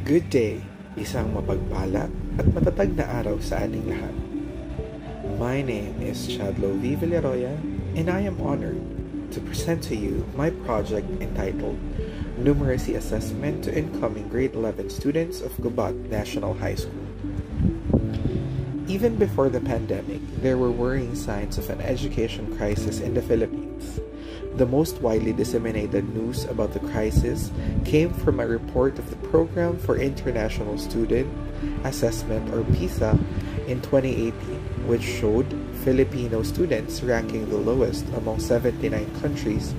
Good day, isang mapagpala at matatag na araw sa ating lahat. My name is Lowe Villaroya, and I am honored to present to you my project entitled Numeracy Assessment to Incoming Grade 11 Students of Gubat National High School. Even before the pandemic, there were worrying signs of an education crisis in the Philippines. The most widely disseminated news about the crisis came from a report of the Program for International Student Assessment or PISA in 2018, which showed Filipino students ranking the lowest among 79 countries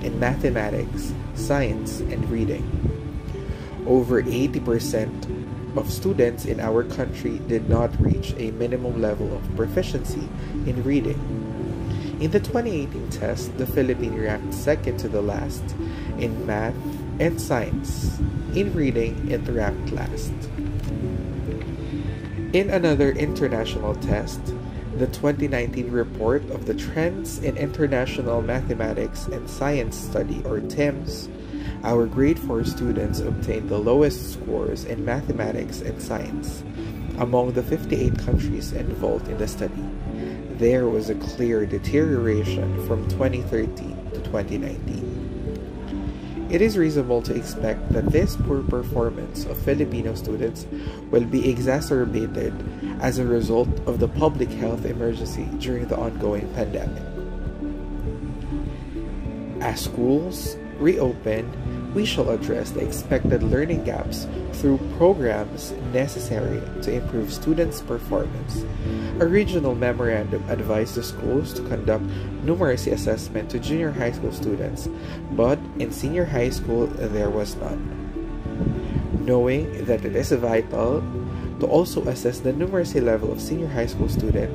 in mathematics, science, and reading. Over 80% of students in our country did not reach a minimum level of proficiency in reading. In the 2018 test, the Philippines ranked second to the last in math and science. In reading, it ranked last. In another international test, the 2019 report of the Trends in International Mathematics and Science Study, or TIMSS, our grade 4 students obtained the lowest scores in mathematics and science among the 58 countries involved in the study. There was a clear deterioration from 2013 to 2019. It is reasonable to expect that this poor performance of Filipino students will be exacerbated as a result of the public health emergency during the ongoing pandemic. As schools reopen, we shall address the expected learning gaps through programs necessary to improve students' performance. A regional memorandum advised the schools to conduct numeracy assessment to junior high school students, but in senior high school there was none. Knowing that it is vital to also assess the numeracy level of senior high school student,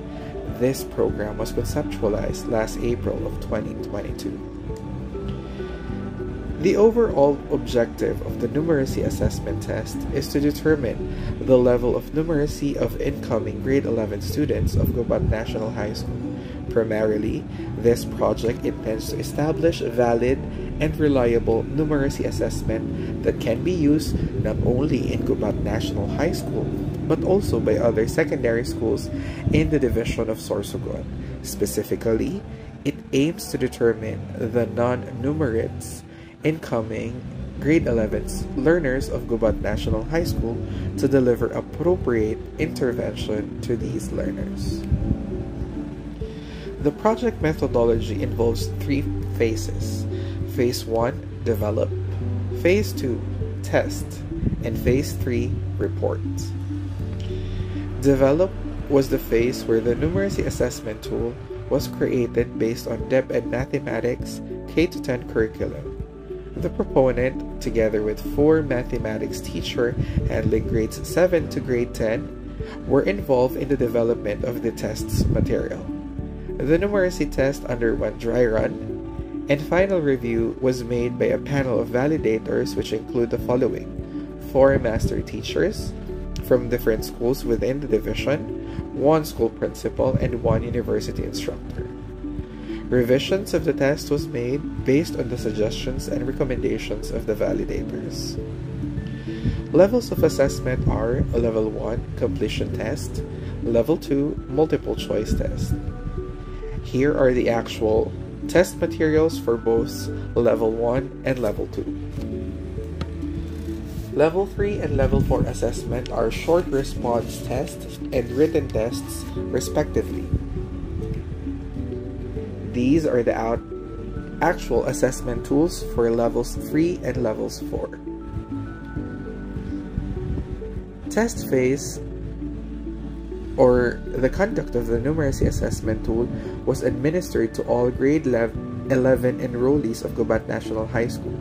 this program was conceptualized last April of 2022. The overall objective of the numeracy assessment test is to determine the level of numeracy of incoming grade 11 students of Gubat National High School. Primarily, this project intends to establish valid and reliable numeracy assessment that can be used not only in Gubat National High School, but also by other secondary schools in the division of Sorsogon. Specifically, it aims to determine the non-numerates incoming grade 11 learners of Gubat National High School to deliver appropriate intervention to these learners. The project methodology involves 3 phases. Phase 1, develop. Phase 2, test. And Phase 3, report. Develop was the phase where the numeracy assessment tool was created based on DepEd Mathematics K-10 curriculum. The proponent, together with 4 mathematics teachers handling grades 7 to grade 10, were involved in the development of the test's material. The numeracy test underwent dry run, and final review was made by a panel of validators which include the following: 4 master teachers from different schools within the division, 1 school principal, and 1 university instructor. Revisions of the test was made based on the suggestions and recommendations of the validators. Levels of assessment are Level 1, Completion Test, Level 2, Multiple Choice Test. Here are the actual test materials for both Level 1 and Level 2. Level 3 and Level 4 assessment are short response tests and written tests, respectively. These are the actual assessment tools for Levels 3 and Levels 4. Test phase, or the conduct of the numeracy assessment tool, was administered to all grade 11 enrollees of Gubat National High School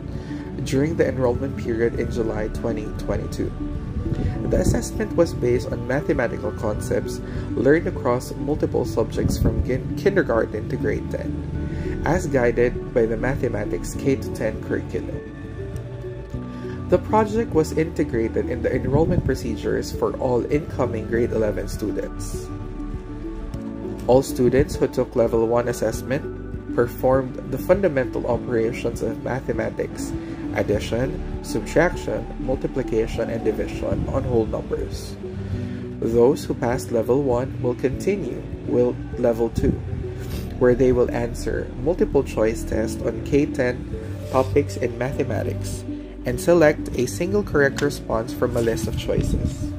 during the enrollment period in July 2022. The assessment was based on mathematical concepts learned across multiple subjects from kindergarten to grade 10, as guided by the Mathematics K-10 curriculum. The project was integrated in the enrollment procedures for all incoming grade 11 students. All students who took Level 1 assessment performed the fundamental operations of mathematics: addition, subtraction, multiplication, and division on whole numbers. Those who passed level 1 will continue with level 2, where they will answer multiple choice tests on K10 topics in mathematics and select a single correct response from a list of choices.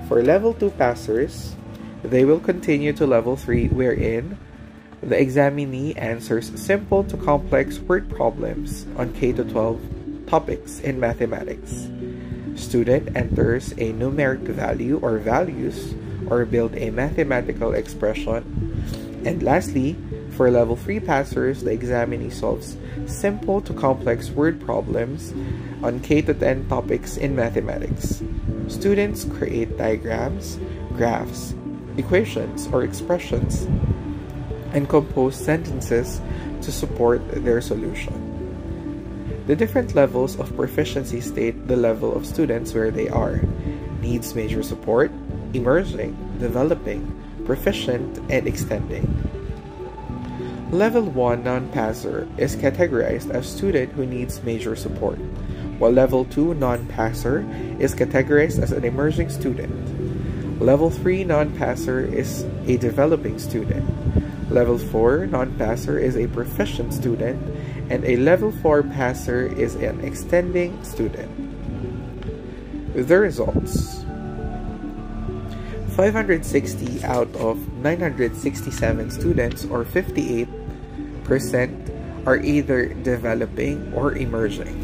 For level 2 passers, they will continue to level 3, wherein the examinee answers simple to complex word problems on K-12 topics in mathematics. Student enters a numeric value or values or build a mathematical expression. And lastly, for level 3 passers, the examinee solves simple to complex word problems on K-10 topics in mathematics. Students create diagrams, graphs, equations, or expressions, and compose sentences to support their solution. The different levels of proficiency state the level of students where they are: needs major support, emerging, developing, proficient, and extending. Level 1 non-passer is categorized as student who needs major support, while level 2 non-passer is categorized as an emerging student. Level 3 non-passer is a developing student. Level 4 non-passer is a proficient student, and a level 4 passer is an extending student. The results: 560 out of 967 students, or 58%, are either developing or emerging.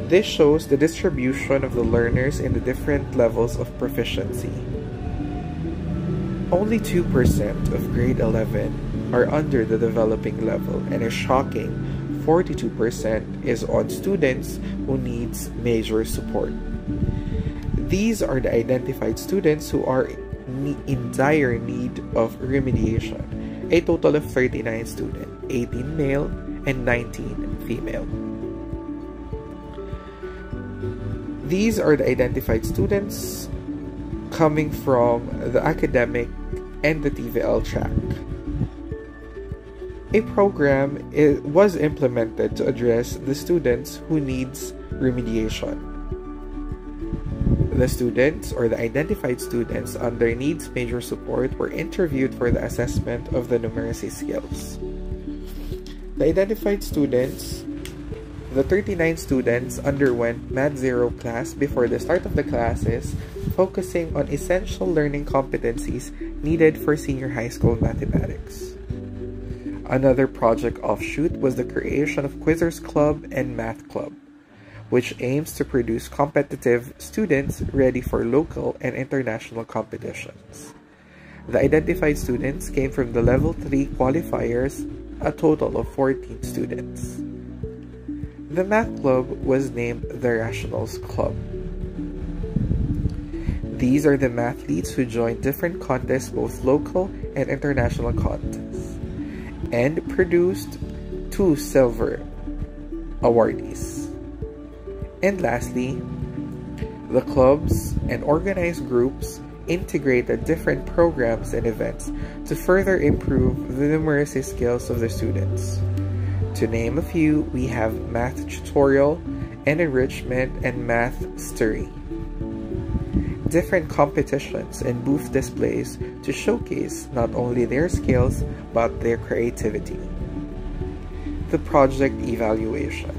This shows the distribution of the learners in the different levels of proficiency. Only 2% of grade 11 are under the developing level, and a shocking 42% is on students who needs major support. These are the identified students who are in dire need of remediation. A total of 39 students, 18 male and 19 female. These are the identified students coming from the academic and the TVL track. A program was implemented to address the students who needs remediation. The students, or the identified students under needs major support, were interviewed for the assessment of the numeracy skills. The identified students, the 39 students, underwent Math Zero class before the start of the classes, focusing on essential learning competencies needed for senior high school mathematics. Another project offshoot was the creation of Quizzers Club and Math Club, which aims to produce competitive students ready for local and international competitions. The identified students came from the Level 3 qualifiers, a total of 14 students. The Math Club was named the Rationals Club. These are the mathletes who joined different contests, both local and international contests, and produced 2 silver awardees. And lastly, the clubs and organized groups integrated different programs and events to further improve the numeracy skills of the students. To name a few, we have math tutorial and enrichment and math story. Different competitions and booth displays to showcase not only their skills but their creativity. The project evaluation.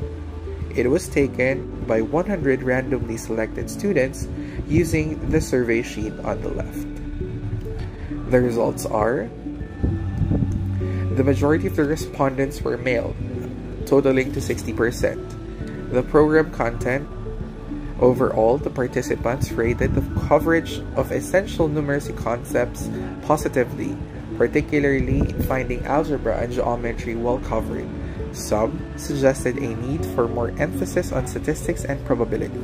It was taken by 100 randomly selected students using the survey sheet on the left. The results are: the majority of the respondents were male, totaling to 60%. The program content: overall, the participants rated the coverage of essential numeracy concepts positively, particularly in finding algebra and geometry well covered. Some suggested a need for more emphasis on statistics and probability.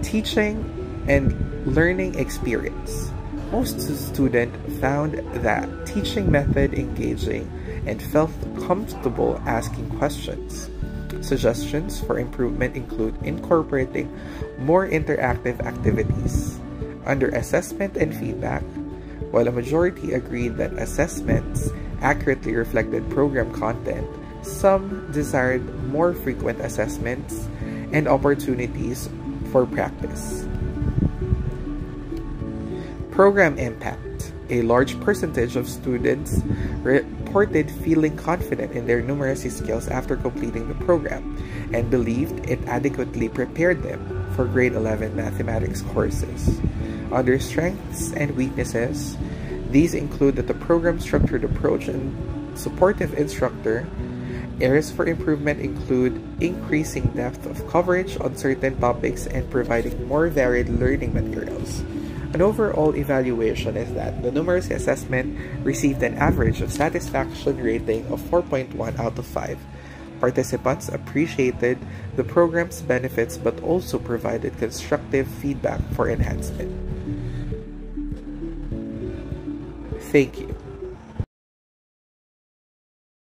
Teaching and learning experience. Most students found that teaching method engaging and felt comfortable asking questions. Suggestions for improvement include incorporating more interactive activities. Under assessment and feedback, while a majority agreed that assessments accurately reflected program content, some desired more frequent assessments and opportunities for practice. Program impact. A large percentage of students reported feeling confident in their numeracy skills after completing the program and believed it adequately prepared them for grade 11 mathematics courses. Other strengths and weaknesses, these include that the program's structured approach and supportive instructor. Areas for improvement include increasing depth of coverage on certain topics and providing more varied learning materials. An overall evaluation is that the numeracy assessment received an average of satisfaction rating of 4.1 out of 5. Participants appreciated the program's benefits but also provided constructive feedback for enhancement. Thank you.